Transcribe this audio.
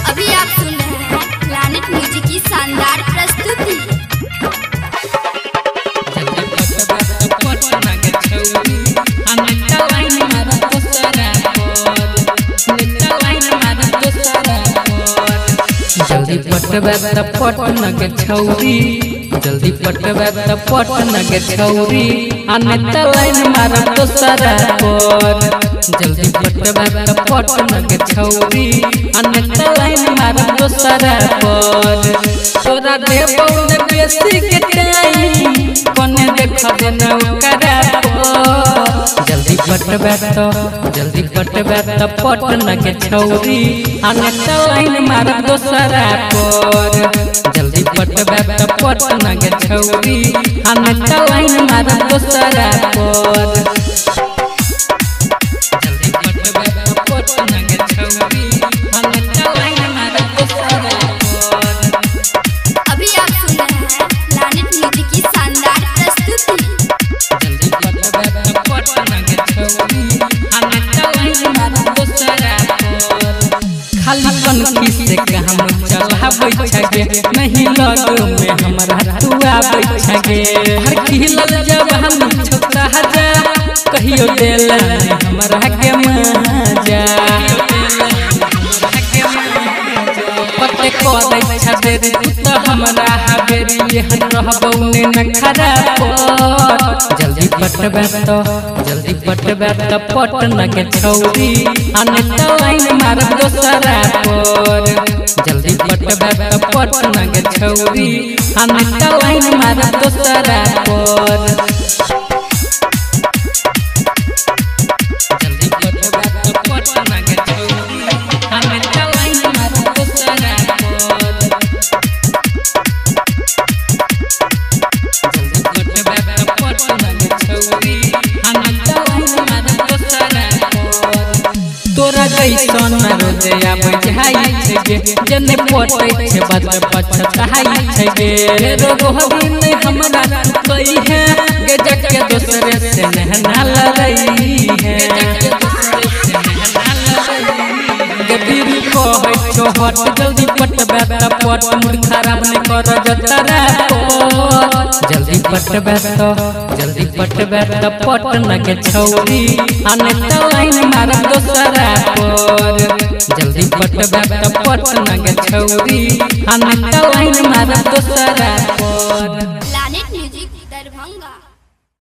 अभी आप सुन रहे हैं प्लैनेट म्यूजिक की शानदार प्रस्तुति। जल्दी पटबे त पटन के छौरी, जल्दी पटबे त पटन के छौरी, आने त लाइन मारब दोसरा पर। जल्दी पटबे त पटन के छौरी, आने त लाइन मारब दोसरा पर। तोरा देबौ न बेसी के टाइम, कोने देखब न ओकरा पर। जल्दी पटबे त पटन के छौरी, आने त लाइन मारब दोसरा पर। जल्दी पटबे त पटन के छौरी, आने त लाइन मारब दोसरा पर। जल्दी पटबे त पटन के छौरी, आने त लाइन मारब दोसरा पर। अभी आप सुन रहे हैं प्लैनेट म्यूजिक की शानदार प्रस्तुति। जल्दी पटबे त पटन के छौरी, आने त लाइन मारब दोसरा पर। खाली कनखी से काम चलाबै छगे, नहीं लग में हमरा तुआ बैठगे। हर खिलल जब हम छोटा जा, कहियो देला हमरा के मजा। पते करे छबे तू त हमरा हबेरी, एहन रहबौ ने न खराब। जल्दी पटबे त पटन के छौरी, आने त लाइन मारब दोसरा पर। जल्दी पटबे त पटन के छौरी, आने त लाइन मारब दोसरा पर। जल्दी पटबे त पटन के छौरी, आने त लाइन मारब दोसरा पर। जल्दी पटबे त पटन के छौरी, आने त लाइन मारब दोसरा पर। तोरा जैसन रोजे आबै जाइ छगे, जने पटै छै बद पछताइ छगे। रोग होबी नै हमरा कहि है, गजक के दोसरे से नहना लरई है। गबीर कहै छो हट, जल्दी पटबे त पट, मूड खराब नै कर जतरा पर। जल्दी पटबे त पटन के छौरी, आने त लाइन मारब दोसरा पर। जल्दी पटबे त पटन के छौरी, आने त लाइन मारब दोसरा पर।